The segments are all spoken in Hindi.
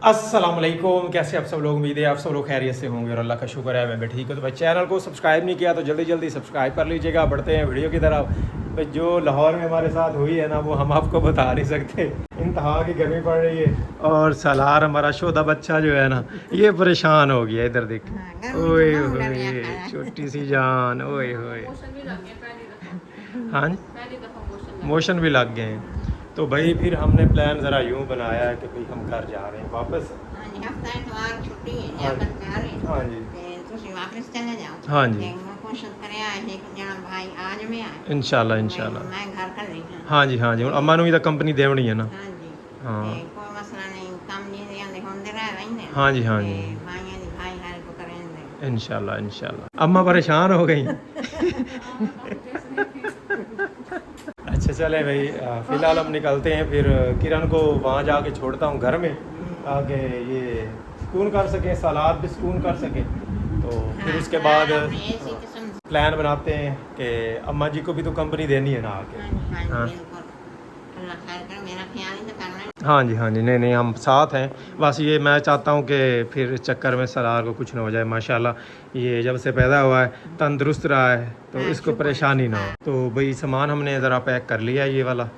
अस्सलाम वालेकुम, कैसे आप सब लोग? उम्मीद है आप सब लोग खैरियत से होंगे और अल्लाह का शुक्र है मैं भी ठीक हूँ। तो भाई चैनल को सब्सक्राइब नहीं किया तो जल्दी जल्दी सब्सक्राइब कर लीजिएगा। बढ़ते हैं वीडियो की तरफ। भाई जो लाहौर में हमारे साथ हुई है ना वो हम आपको बता नहीं सकते। इंतहा की गर्मी पड़ रही है और सालार हमारा शोधा बच्चा जो है ना ये परेशान हो गया। इधर देख, ओए होए छोटी सी जान, ओए होए। हाँ मोशन भी लग गए हैं। तो भाई फिर हमने प्लान ज़रा यूँ बनाया है कि भाई हम घर जा रहे हैं वापस। हाँ जी हाँ जी इंशाल्लाह इंशाल्लाह। हाँ जी हाँ जी अम्मा नू भी तो कंपनी देवनी है ना। हाँ हाँ जी हाँ जी इंशाल्लाह इंशाल्लाह। अम्मा परेशान हो गई। अच्छा चले भाई, फ़िलहाल हम निकलते हैं। फिर किरण को वहाँ जाके छोड़ता हूँ घर में ताकि ये सुकून कर सके, सालार भी सुकून कर सके। तो फिर उसके बाद प्लान बनाते हैं कि अम्मा जी को भी तो कंपनी देनी है ना आके। हाँ हाँ जी हाँ जी नहीं नहीं हम साथ हैं। बस ये मैं चाहता हूँ कि फिर चक्कर में सलार को कुछ ना हो जाए। माशाल्लाह ये जब से पैदा हुआ है तंदुरुस्त रहा है तो इसको परेशानी ना हो। तो भाई सामान हमने ज़रा पैक कर लिया है ये वाला।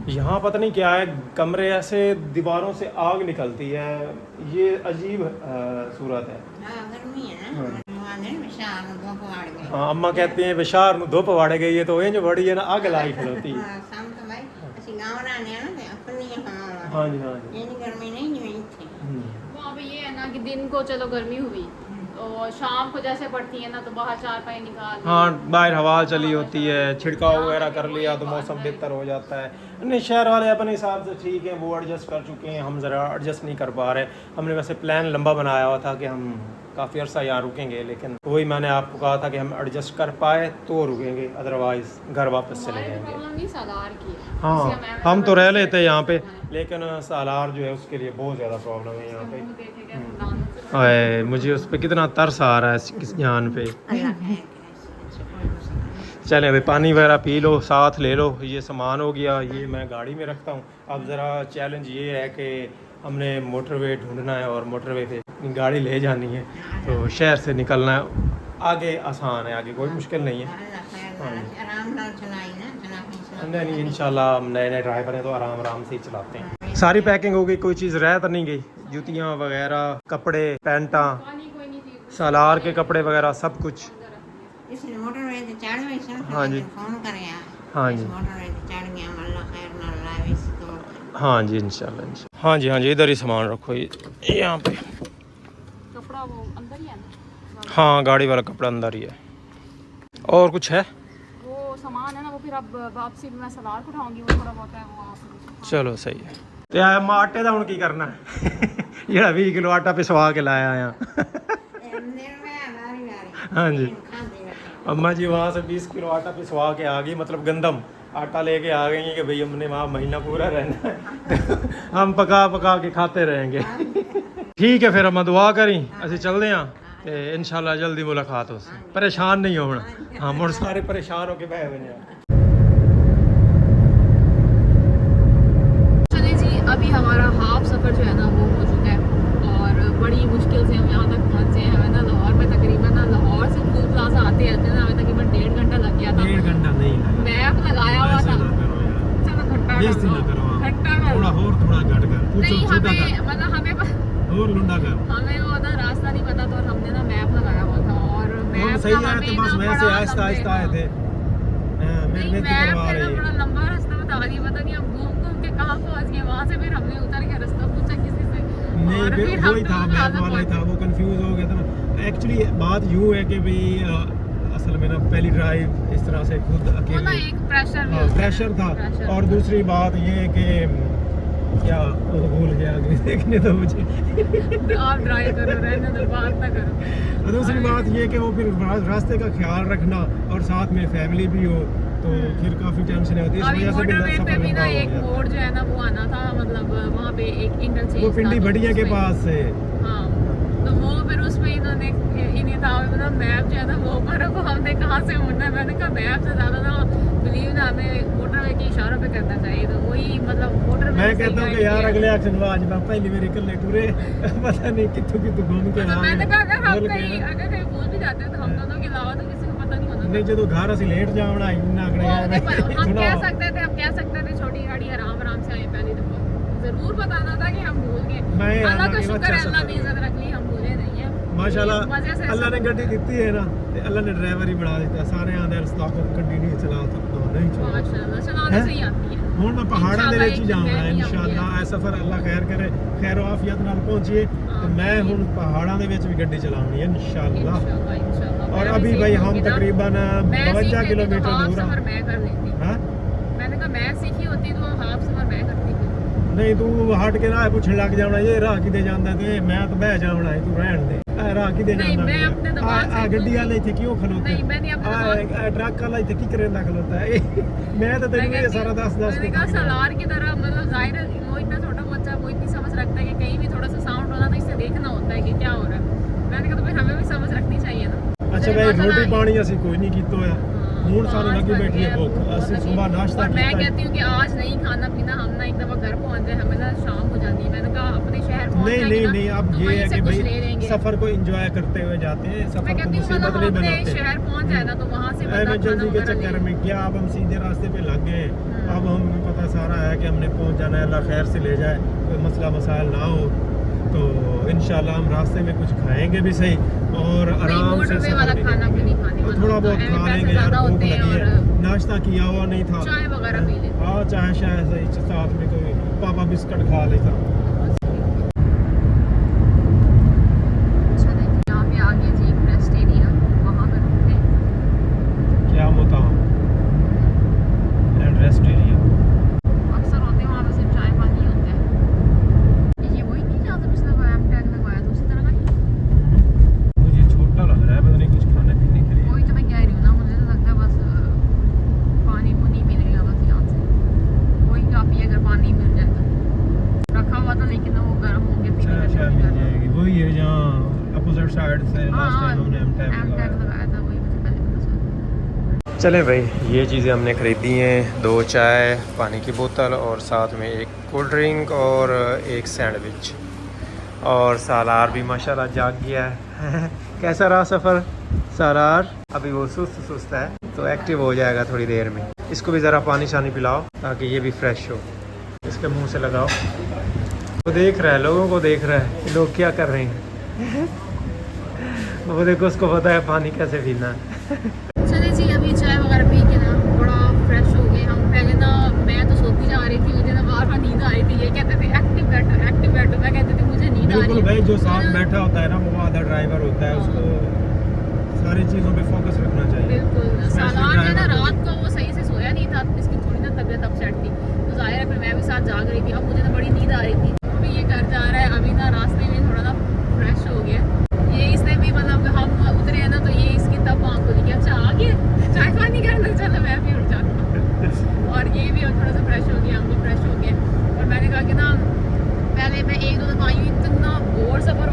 यहाँ पता नहीं क्या है, कमरे ऐसे दीवारों से आग निकलती है, ये अजीब सूरत है। हाँ अम्मा कहते हैं विशार में धुप वाड़ गई है तो इंज बड़ी है ना आग लाई खलोती है। हाँ जी हाँ जी वहाँ पे ये है ना कि दिन को चलो गर्मी हुई तो शाम को जैसे पड़ती है ना तो बाहर चारपाई निकाल, हाँ बाहर हवा चली होती है, छिड़काव वगैरह कर लिया तो मौसम बेहतर हो जाता है। नहीं शहर वाले अपने हिसाब से ठीक है, वो एडजस्ट कर चुके हैं, हम ज़रा एडजस्ट नहीं कर पा रहे। हमने वैसे प्लान लंबा बनाया हुआ था कि हम काफ़ी अर्सा यहाँ रुकेंगे, लेकिन वही मैंने आपको कहा था कि हम एडजस्ट कर पाए तो रुकेंगे, अदरवाइज़ घर वापस चले जाएंगे। हाँ हम तो रह लेते यहाँ पे, लेकिन सालार जो है उसके लिए बहुत ज़्यादा प्रॉब्लम है यहाँ पे। अरे मुझे उस पर कितना तरस आ रहा है किस जान पे। चलें भाई पानी वगैरह पी लो, साथ ले लो। ये सामान हो गया, ये मैं गाड़ी में रखता हूँ। अब ज़रा चैलेंज ये है कि हमने मोटरवे ढूंढना है और मोटरवे पे गाड़ी ले जानी है, तो शहर से निकलना आगे आसान है, आगे कोई मुश्किल नहीं है। नहीं इंशाल्लाह हम नए नए ड्राइवर हैं तो आराम आराम से ही चलाते हैं। सारी पैकिंग हो गई, कोई चीज़ रह तो नहीं गई। जूतियाँ वगैरह, कपड़े, पैंटा, सालार के कपड़े वगैरह सब कुछ। हाँ जी हाँ जी हाँ जी इंशाल्लाह। हाँ जी हाँ जी इधर ही सामान रखो ये यहाँ पे। कपड़ा वो अंदर ही है ना? हाँ गाड़ी वाला कपड़ा अंदर ही है। और कुछ है वो सामान है ना, वो फिर अब वापसी में मैं सलार को उठाऊंगी, वो थोड़ा बहुत है वो आप। चलो सही है। तो यार अम्मा आटे का हुण की करना है? जेड़ा 20 किलो आटा पिसवा के लाया आया। हाँ जी अम्मा जी वहाँ से 20 किलो आटा पिसवा के आ गई, मतलब गंदम आटा लेके आ गई कि भाई हमने वहाँ महीना पूरा रहना है। तो हम पका पका के खाते रहेंगे। ठीक है फिर अम्मा दुआ करी असं चलते हैं तो इंशाल्लाह जल्दी मुलाकात हो। परेशान नहीं होना। हाँ मुड़ सारे परेशान होके बह बने। चले जी अभी हमारा हाफ सफ़र जो है ना वो हो चुका है और बड़ी मुश्किल से हम यहाँ तक पहुँचे हैं। हमें ना लाहौर में तकरीबन ना लाहौर से टूल प्लाजा आते आते ना हमें तकरीबन 1.5 घंटा लग गया था। 1.5 घंटा नहीं मैप लगाया हुआ था। चलो हमें वो ना रास्ता नहीं पता था और हमने ना मैप लगाया हुआ था और मैप सही आए थे, बस वैसे आहिस्ता आहिस्ता आए थे। बड़ा लंबा रास्ता बता रही, पता नहीं हम घूम घूम के कहाँ पहुँच गए। वहाँ से फिर हमने उतर के रास्ता पूछा किसी से, नहीं फिर वही था, मैप वाला ही था, वो कंफ्यूज हो गया था ना। एक्चुअली बात यूँ है कि भाई असल में ना पहली ड्राइव इस तरह से खुद अकेले एक प्रेशर था। और दूसरी बात ये है कि क्या भूल गया आगे देखने तो मुझे। आप ड्राइव करो, रहने दो, बात ना करो। दूसरी बात ये कि वो फिर रास्ते का ख्याल रखना और साथ में फैमिली भी हो तो फिर काफ़ी टेंशन होती है। इस वजह से भी ना एक मोड़ जो है ना वो आना था, मतलब वहाँ पे एक इंटरचेंज वो पिंडी बढ़िया के पास से। हाँ तो वो फिर उसमें इन्होंने इन्हें था मतलब मैप जो है ना वो पर को हमने कहाँ से मुड़ना है। मैंने कहा मैप से ज़्यादा ना बिलीव ना हमें मोटरवे के इशारों पे करना चाहिए, तो वही मतलब मोटरवे मैं कहता हूँ कि यार अगले एक्शन में आज मैं पहली मेरी कल्ले टूरे पता नहीं कितों कितों घूम के मतलब मैंने कहा अगर हम बोल के कहीं अगर कहीं भूल भी जाते हैं तो हम दोनों के अलावा तो किसी को पता नहीं होना नहीं जो घर असि लेट जावना इन्ना अगले हम कह सकते थे छोटी गाड़ी आराम आराम से आए पहली दफा, जरूर बताना था कि हम भूल गए। अल्लाह का शुक्र है, अल्लाह ने इज्जत रख ली, हम भूले नहीं है माशाल्लाह। अल्लाह ने गड्डी दी है ना, ते अल्लाह ने ड्राइवर ही बना दिता। सारे आंदे रस्ता को गड्डी नहीं चला सकता, नहीं चला माशाल्लाह, चलाने से ही आती है। ਹੁਣ ਮੈਂ ਪਹਾੜਾਂ ਦੇ ਵਿੱਚ ਹੀ ਜਾਣਾ ਹੈ ਇਨਸ਼ਾਅੱਲਾ। ਇਹ ਸਫ਼ਰ ਅੱਲਾ ਖੈਰ ਕਰੇ, ਖੈਰ ਆਫੀਅਤ ਨਾਲ ਪਹੁੰਚੀਏ। ਤੇ मैं ਹੁਣ ਪਹਾੜਾਂ ਦੇ ਵਿੱਚ ਵੀ ਗੱਡੀ ਚਲਾਉਣੀ ਹੈ ਇਨਸ਼ਾਅੱਲਾ। और अभी भाई हम तकरीबन 52 किलोमीटर दूर हैं। मैं कर लेती। हाँ मैंने कहा मैं सीखी होती तो हाफ सफर मैं करती। नहीं तू हट के राह पूछने लग जाना, ये राह किते जांदा ते मैं तो बह जावना है, तू रहन दे। राह किते जांदा मैं अपने दिमाग से गड्डी वाले इथे क्यों खलोते? नहीं मैं नहीं अपने ट्रक वाला इथे की करेंदा खलोता है? मैं तो तेरे को ये सारा दस मैंने कहा सलार की तरह, मतलब जाहिर है वो इतना छोटा बच्चा वो इतनी समझ रखता है कि कहीं भी थोड़ा सा साउंड होना तो इससे देखना होता है कि क्या हो रहा है। मैंने कहा तो फिर हमें भी समझ रखनी चाहिए ना। अच्छा भाई रोटी पानी असि कोई नहीं कीतो है, ਹੁਣ ਸਾਨੂੰ ਲੱਗੀ बैठी है भूख। ਅਸੀਂ सुबह नाश्ता किया। मैं कहती हूँ कि आज नहीं खाना पीना, हम ना एक दफा घर पहुंच जाए, हमें ना शाम हो जाती है। मैंने कहा अपने शहर पहुंच नहीं अब तो ये है कि भाई सफर को एंजॉय करते हुए जाते हैं, सफर को मुसीबत नहीं बनाते। शहर पहुंच जाए ना तो वहाँ से मैं जल्दी के चक्कर में क्या, अब हम सीधे रास्ते पे लग गए। अब हमें पता सारा है कि हमने पहुंच जाना है, अल्लाह खैर से ले जाए, कोई मसला मसाइल ना हो। तो इंशाल्लाह हम रास्ते में कुछ खाएंगे भी सही और आराम से वाला खाना भी नहीं खाने वाला, थोड़ा बहुत खा लेंगे यार, भूख लगी है। नाश्ता किया हुआ नहीं था, चाय वगैरह पी लेते। हाँ चाय शायद सही, साथ में कोई पापा बिस्किट खा लेता। क्या होता रेस्ट एरिया अक्सर होते हैं वहाँ पे सिर्फ चाय पानी होता है। ये वही नहीं जहाँ से पिछला बार हम टैग लगवाया था, उसी तरह का नहीं? मुझे छोटा लग रहा है, पता नहीं कुछ खाने पीने के लिए। वही तो मैं कह रही हूँ ना, मुझे तो लगता है बस पानी पुनी मिलेगा बस यहाँ से, वही काफ़ी है। अगर पानी मिल जाए तो रखा हुआ था, लेकिन वो गर्म हो गया। वही है जहाँ अपोजिट साइड से लास्ट टाइम हमने एम टैग लगाया था, वही मुझे पहले पता चला। चलें भाई, ये चीज़ें हमने ख़रीदी हैं, 2 चाय, पानी की बोतल और साथ में एक कोल्ड ड्रिंक और एक सैंडविच। और सालार भी माशाल्लाह जाग गया है। कैसा रहा सफ़र सालार? अभी वो सुस्त है तो एक्टिव हो जाएगा थोड़ी देर में। इसको भी ज़रा पानी शानी पिलाओ ताकि ये भी फ्रेश हो। इसके मुंह से लगाओ। वो देख रहा है, लोगों को देख रहा है कि लोग क्या कर रहे हैं। वो देखो, उसको पता है पानी कैसे पीना है। चले जी, अभी चाय वगैरह पी के ना बड़ा फ्रेश हो गए हम। पहले ना मैं तो सोती जा रही थी, मुझे ना बार बार नींद आ रही थी। ये कहते थे एक्टिव बैठो, मैं कहती थी मुझे नींद आ रही है। भाई जो साथ बैठा होता है ना, वो आधा ड्राइवर होता है, उसको सारी चीज़ों पे फोकस रखना चाहिए। बिल्कुल। सालार है ना, रात को वो सही से सोया नहीं था, इसकी थोड़ी ना तबीयत अपसेट थी, तो जाहिर है फिर मैं भी साथ जाग रही थी। अब मुझे ना बड़ी नींद आ रही थी। अभी ये घर जा रहा है, अभी ना रास्ते में थोड़ा ना फ्रेश हो गया। ये इसने भी मतलब हम उतरे हैं ना तो ये इसकी तब आँख खुली कि अच्छा आ गया, चाय पानी करना, चलो मैं भी उठ जाती हूँ। और ये भी थोड़ा सा फ्रेश हो गया, हम भी फ्रेश हो गए। और मैंने कहा कि ना पहले मैं 1-2 दफ़ा आई हूँ, इतना बोर सफ़र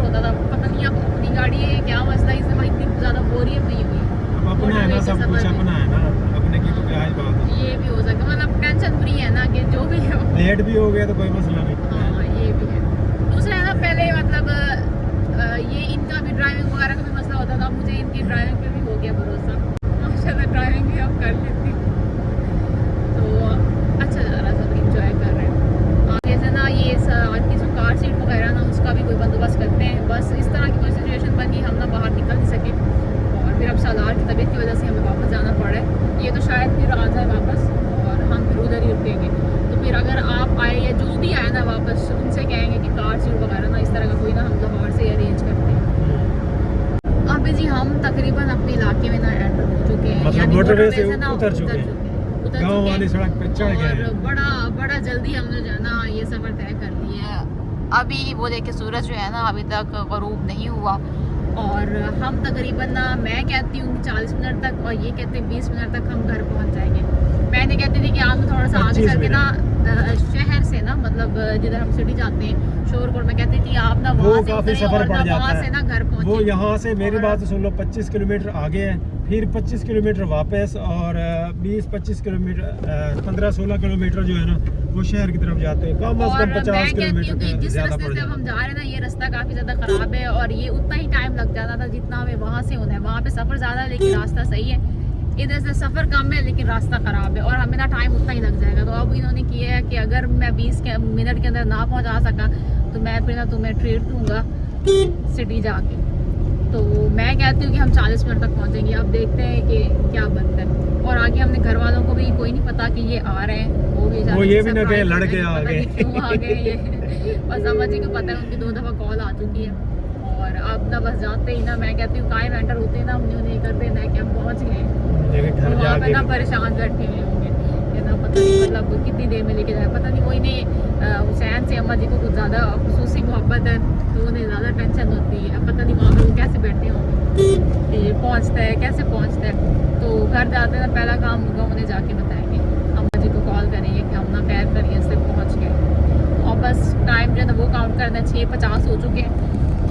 होता था, पता नहीं अब अपनी गाड़ी है क्या मसला, इस दफ़ा इतनी ज़्यादा बोरियत नहीं हुई। अब अपना है ना, सब कुछ अपना है ना, अपने की तो क्या ही बात है। ये भी हो सकता है, मतलब टेंशन फ्री है ना कि जो भी हो। लेट भी हो गया तो कोई मसला नहीं। हाँ ये भी है। दूसरा है ना, पहले मतलब ये इनका भी ड्राइविंग वगैरह का भी मसला होता था, मुझे इनकी ड्राइविंग पे भी हो गया भरोसा। माशाल्लाह ड्राइविंग भी अब कर लेती, तो अच्छा जा रहा, सब इंजॉय कर रहे हैं। आगे से ना ये की जो कार सीट वगैरह ना, उसका भी कोई बंदोबस्त करते हैं। बस इस तरह की कोई सिचुएशन बनी, हम ना बाहर निकल नहीं सके और फिर अब सालार की तबीयत की वजह से हमें वापस जाना पड़ा है। ये तो शायद फिर आ जाए वापस और हम फिर उधर ही रुकेंगे। तो फिर अगर आप आए या जो भी आए ना वापस, उनसे कहेंगे कि कार सीट वगैरह ना इस तरह का कोई ना हम लाहौर से अरेंज करते हैं। अभी जी हम तकरीबन अपने इलाके में ना एंटर हो चुके हैं, मतलब यानी मोटरवे से ना उतर चुके हैं, गांव वाली सड़क पे चढ़ गए और बड़ा जल्दी हमने जो है ना ये सफ़र तय कर लिया है। अभी वो देखिए सूरज जो है ना अभी तक ग़रूब नहीं हुआ और हम तकरीबन ना, मैं कहती हूँ 40 मिनट तक और ये कहते हैं 20 मिनट तक हम घर पहुँच जाएंगे। मैंने कहती थी कि आप थोड़ा सा आगे चल के ना शहर से ना, मतलब जिधर हम सिटी जाते हैं शोरकोट में, कहती कि आप ना वो वहाँ से काफी उतरे सफर और पड़ ना जाता वहाँ है। से ना घर पहुँचे। वो यहाँ से मेरी और- बात सुन लो, 25 किलोमीटर आगे है, फिर 25 किलोमीटर वापस, और 20-25 किलोमीटर 15-16 किलोमीटर जो है ना वो शहर की तरफ जाते हैं। कम और से कम मैं 50 कहती हूँ किलोमीटर कि का जिस ज्यादा रास्ते पड़ से अब हम जाता जा रहे हैं ना, ये रास्ता काफी ज्यादा खराब है और ये उतना ही टाइम लग जाता था जितना हमें वहाँ से होना है। वहाँ पे सफर ज्यादा है लेकिन रास्ता सही है, इधर से सफर कम है लेकिन रास्ता खराब है और हमें ना टाइम उतना ही लग जाएगा। तो अब इन्होंने किया है कि अगर मैं 20 मिनट के अंदर ना पहुँचा सका तो मैं फिर ना तुम्हें ट्रीट दूंगा सिटी जाके। तो मैं कहती हूँ कि हम 40 मिनट तक पहुँचेंगे। अब देखते हैं कि क्या बनता है। और आगे हमने घर वालों को भी कोई नहीं पता कि ये आ रहे हैं, वो ये भी ना कहे लड़के आ गए। क्यों आ गए ये बस अम्मा जी को पता है, उनकी 2 दफा कॉल आ चुकी है। और अब ना बस जाते ही ना मैं कहती हूँ कायम एंटर होते ही ना हमने उन्हें कर देना है कि हम पहुँच गए। है। घर वहाँ पे जाके ना परेशान बैठे हुए होंगे कि ना पता नहीं मतलब कितनी देर में लेके जाए, पता नहीं। वही नहीं हुसैन से अम्मा जी को कुछ ज़्यादा खुसूसी मोहब्बत है तो उन्हें ज़्यादा टेंशन होती है। पता नहीं वहाँ पे वो कैसे बैठे होंगे कि ये पहुँचता है कैसे पहुँचता है। तो घर जाते हैं ना पहला काम होगा उन्हें जाके बताएंगे, अम्मा जी को कॉल करेंगे कि हम ना पैर करिए से पहुँच गए। और बस टाइम जो है ना वो काउंट करना है, 6:50 हो चुके हैं।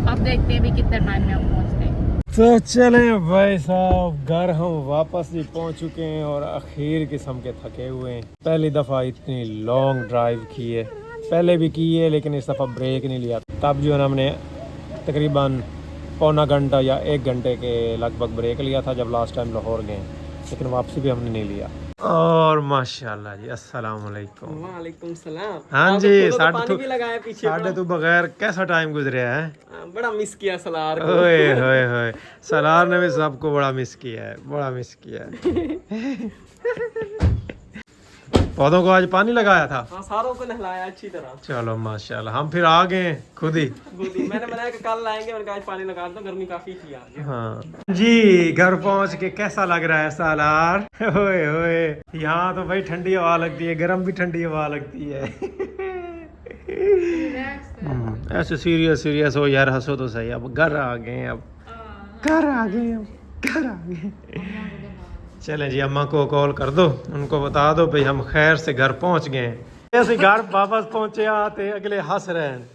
अब देखते हैं भी कितने टाइम में हम पहुँचते हैं। तो चले भाई साहब, घर हम वापस भी पहुंच चुके हैं और आखिर किस्म के थके हुए हैं। पहली दफ़ा इतनी लॉन्ग ड्राइव की है, पहले भी की है लेकिन इस दफ़ा ब्रेक नहीं लिया। तब जो है ना हमने तकरीबन पौना घंटा या 1 घंटे के लगभग ब्रेक लिया था जब लास्ट टाइम लाहौर गए, लेकिन वापसी भी हमने नहीं लिया। और माशाल्लाह जी, अस्सलाम वालेकुम। वालेकुम सलाम। हाँ जी, पानी भी लगाया पीछे। साढ़े तो बगैर कैसा टाइम गुजरा है। बड़ा मिस किया सलार को। ओए होए होए, सलार ने भी सबको बड़ा मिस किया है, बड़ा मिस किया है। पौधों को आज पानी लगाया था। हाँ, सारों को नहलाया अच्छी तरह। चलो माशाल्लाह, हम फिर आ गए खुद ही। मैंने बनाया कि कल आएंगे, मैंने कहा आज पानी लगा दो, गर्मी काफी थी आज। हाँ जी, घर पहुंच के कैसा लग रहा है सालार? ओए ओए, यहाँ तो भाई ठंडी हवा लगती है, गर्म भी ठंडी हवा लगती है। ऐसे सीरियस सीरियस हो यार, हंसो तो सही। अब घर आ गए, अब घर आ गए, अब घर आ गए। चलें जी, अम्मा को कॉल कर दो, उनको बता दो भाई हम खैर से घर पहुंच गए। ऐसे घर वापस पहुंचे आते अगले हंस रहे हैं।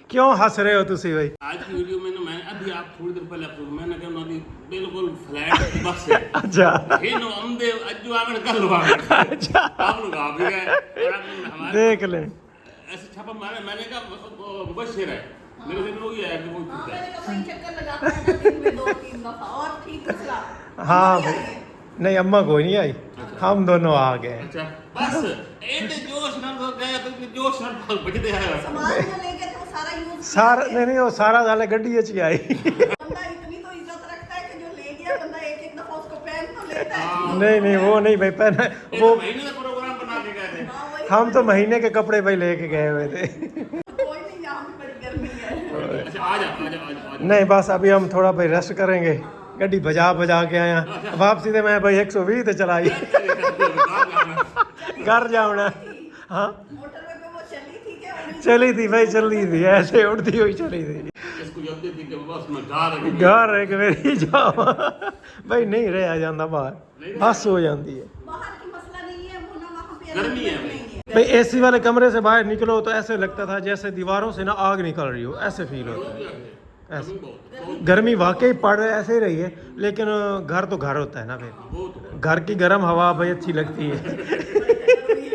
क्यों हंस रहे हो तुसी भाई? आज की वीडियो में ना मैं अभी आप थोड़ी देर पहले आपको मैंने कहा नदी बिल्कुल फ्लैट बस है। अच्छा हे नो हमदे अज्जू आवन कर लो अच्छा आप लोग आ भी गए और आप हमारे देख ले। ऐसे छापा मारे, मैंने कहा बस शेर है मेरे से लोग है कि वो हाँ भाई, नहीं अम्मा कोई नहीं आई, हम दोनों आ गए। अच्छा बस एते जोश ना तो गए तो जोश ना बजते आए सामान जो लेके थे वो सारा यूज सारा नहीं वो सारा गाले गड्डी च आई। बंदा इतनी तो इज्जत रखता है कि जो ले गया बंदा एक एक दफा उसको पहन तो लेता है। नहीं नहीं वो नहीं भाई पहना वो, महीने का प्रोग्राम बना के गए थे। हाँ, वही हम तो महीने के कपड़े भाई लेके गए हुए थे। कोई नहीं, यहाँ पे बड़ी गर्मी है। अच्छा आ जा नहीं बस अभी हम थोड़ा भाई रेस्ट करेंगे, गड्डी बजा बजा के आया, वापसी से मैं भाई 120 ते चलाई। घर जाना। हाँ मोटरवे पे वो चली थी क्या? वो चली थी भाई, चली थी ऐसे उड़ती हुई चली थी। इसको जल्दी थी कि बस मैं घर घर एक मेरी जाओ भाई, नहीं रहा जाता बाहर, बस हो जाती है बाहर की मसला नहीं है, वो ना वहाँ पे गर्मी है नहीं है। भाई। एसी वाले कमरे से बाहर निकलो तो ऐसे लगता था जैसे दीवारों से ना आग निकल रही हो, ऐसे फील होता है। ऐसे गर्मी वाकई पड़ ऐसे ही रही है, लेकिन घर तो घर होता है ना, फिर घर की गर्म हवा भाई अच्छी लगती है। पहली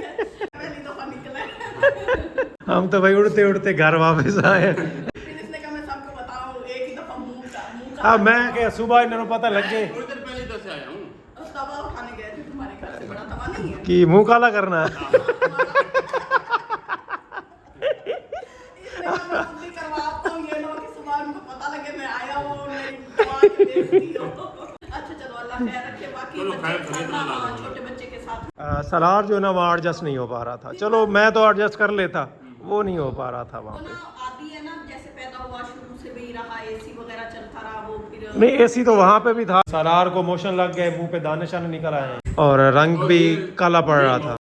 दफा निकला है। हम तो भाई उड़ते उड़ते घर वापस आए। फिर इसने कहा मैं सबको बताऊं, एक ही दफा मुंह का अब मैं क्या सुबह इन्होंने पता लग गए थोड़ी देर पहले इधर से आया हूँ। तवा उठाने गए थे तुम्हारे घर से, बड़ा तवा नहीं है। कि मुंह काला करना है। इसने कहा मैं खुद ही करवाता हूँ, ये ना कि सुबह उनको पता लगे मैं आया हूँ और मेरी दवा की बेइज्जती हो। अच्छा चलो अल्लाह खैर रखे। बाकी चलो, बच्चे खैर के करे साथ तो ना, अल्लाह छोटे बच्चे के साथ सलार जो है ना वहाँ एडजस्ट नहीं हो पा रहा था। चलो मैं तो एडजस्ट कर लेता, वो नहीं हो पा रहा था वहाँ वो पे। ना आती है ना, जैसे पैदा हुआ शुरू से भी रहा, एसी वगैरह चलता रहा, वो फिर नहीं एसी तो वहाँ पे भी था। सलार को मोशन लग गए, मुंह पे दाने शाने निकल आए और रंग भी काला पड़ रहा था।